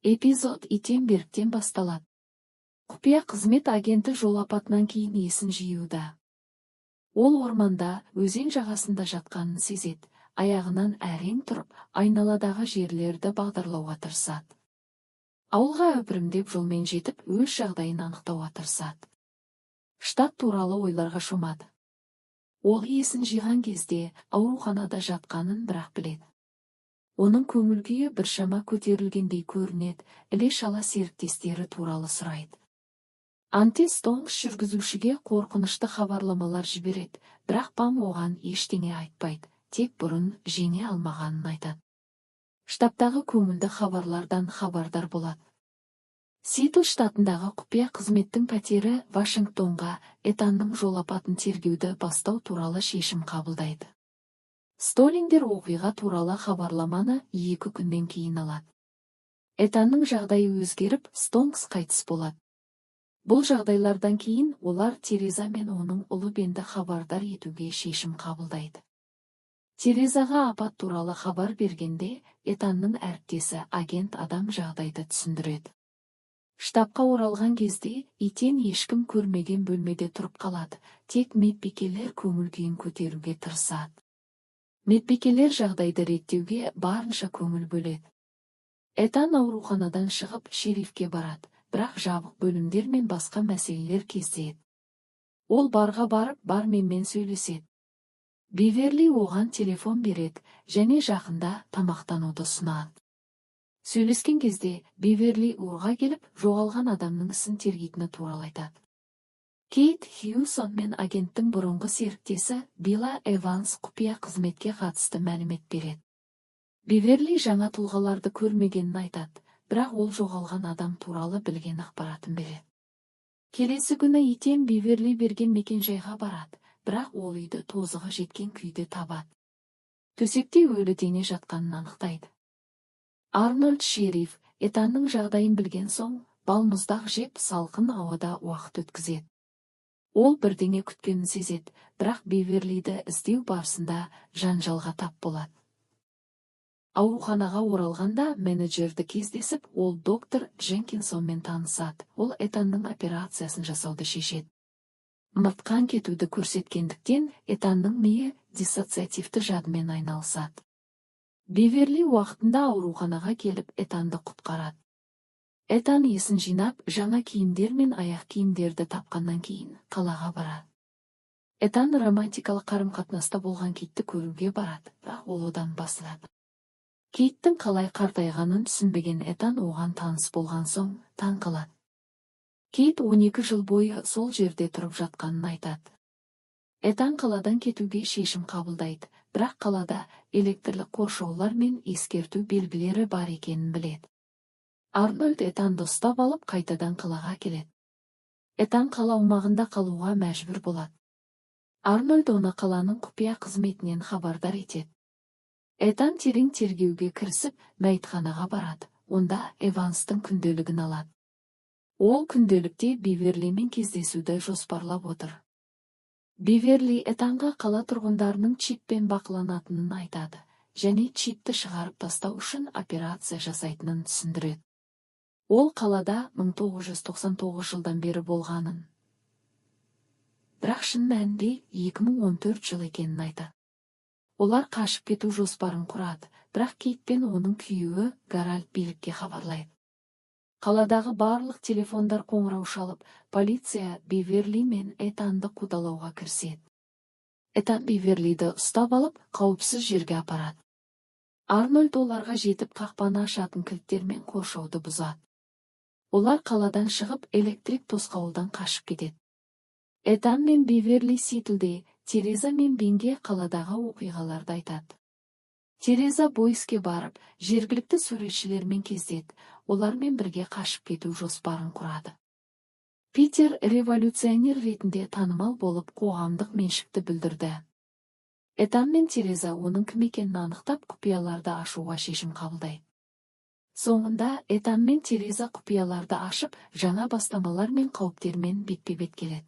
Эпизод Итен Берктен басталады. Құпия қызмет агенті жол апатынан кейін есін жиюда. Ол орманда, өзен жағасында жатқанын сезеді, аяғынан әрең тұрып, айналадағы жерлерді бағдарлауға тырысады. Ауылға өпірімдеп жолмен жетіп, өз жағдайын анықтауға тырысады. Штат туралы ойларға шомады. Ол есін жиған кезде ауруханада жатқанын бірақ біледі. Оның көңіл-күйі біршама көтерілгендей көрінеді, іле-шала серіктестері туралы сұрайды. Антес Стонкс жүргізушіге қорқынышты хабарламалар жібереді, бірақ Пам оған ештеңе айтпайды, тек бұрын жеңе алмағанын айтады. Штаттағы көңілді хабарлардан хабардар болады. Сиэтл штатындағы құпия қызметтің пәтері Вашингтонға Этанның жол апатын тергеуді бастау туралы шешім қабылдайды. Столингер оқиға туралы хабарламаны 2 күннен кейін алады. Этанның жағдайы өзгеріп, Стонкс қайтыс болады. Бұл жағдайлардан кейін олар Тереза мен оның ұлы Бенді хабардар етуге шешім қабылдайды. Терезаға апат туралы хабар бергенде, Этанның әріптесі агент адам жағдайды түсіндіреді. Штабқа оралған кезде Итен ешкім көрмеген бөлмеде тұрып қалады, тек медбикелер көңіл-күйін көтеруге тырысады. Медбикелер жағдайды реттеуге барынша көңіл бөледі. Этан ауруханадан шығып шерифке барады, бірақ жабық бөлімдер мен басқа мәселелер кездеседі. Ол барға барып, барменмен сөйлеседі. Биверли оған телефон береді және жақында тамақтануды ұсынады. Сөйлескен кезде Биверли орға келіп, жоғалған адамның ісін тергейтіні туралы айтады. Кейт Хьюсон мен агенттің бұрынғы серіктесі Билла Эванс құпия қызметке қатысты мәлімет береді. Биверли жаңа тұлғаларды көрмегенін айтады, бірақ ол жоғалған адам туралы білген ақпаратын береді. Келесі күні Итен Биверли берген мекенжайға барады, бірақ ол үйді тозығы жеткен күйде табады. Төсекте өлі дене жатқанын анықтайды. Арнольд шериф Этанның жағдайын білген соң, балмұздақ жеп салқын ауада уақыт өткізеді. Ол бірдеңе күткенін сезеді, бірақ Биверлиді іздеу барысында жанжалға тап болады. Ауруханаға оралғанда менеджерді кездесіп, ол доктор Дженкинсонмен танысады. Ол Этанның операциясын жасауды шешеді. Мыртқан кетуді көрсеткендіктен Этанның миы диссоциативті жадымен айналысады. Биверли уақытында ауруханаға келіп Этанды құтқарады. Этан есін жинап, жаңа киімдер мен аяқ киімдерді тапқаннан кейін қалаға барады. Этан романтикалық қарым-қатынаста болған Кейтті көруге барады, бірақ ол одан басылады. Кейттің қалай қартайғанын түсінбеген Этан оған таныс болған соң таң қалады. Кейт 12 жыл бойы сол жерде тұрып жатқанын айтады. Этан қаладан кетуге шешім қабылдайды, бірақ қалада электрлік қоршаулар мен ескерту белгілері бар екенін біледі. Арнольд Этанды ұстап алып, қайтадан қалаға келеді. Этан қала аумағында қалуға мәжбүр болады. Арнольд оны қаланың құпия қызметінен хабардар етеді. Этан терең тергеуге кірісіп, мәйітханаға барады. Онда Эванстың күнделігін алады. Ол күнделікте Биверлимен кездесуді жоспарлап отыр. Биверли Этанға қала тұрғындарының чиппен бақыланатынын айтады, және чипті шығарып тастау үшін операция жасайтынын түсіндіреді. Ол қалада 1999 жылдан бері болғанын, бірақ шын мәнінде 2014 жыл екенін айтады. Олар қашып кету жоспарын құрады, бірақ Кейт пен оның күйеуі Гарольд билікке хабарлайды. Қаладағы барлық телефондар қоңырау шалып, полиция Биверли мен Этанды қудалауға кіріседі. Этан Биверлиді ұстап алып, қауіпсіз жерге апарады. Арнольд оларға жетіп қақпаны ашатын кілттермен қоршауды бұзады. Олар қаладан шығып, электрик тосқауылдан қашып кетеді. Этан мен Биверли Сиэтлде Тереза мен Бенге қаладағы оқиғаларды айтады. Тереза Бойске барып, жергілікті суретшілермен кездеседі, олармен бірге қашып кету жоспарын құрады. Питер революционер ретінде танымал болып, қоғамдық меншікті білдірді. Этан мен Тереза оның кім екенін анықтап, құпияларды ашуға шешім қабылдайды. Соңында Этан мен Тереза құпияларды ашып, жаңа бастамалар мен қауіптермен бетпе-бет келеді.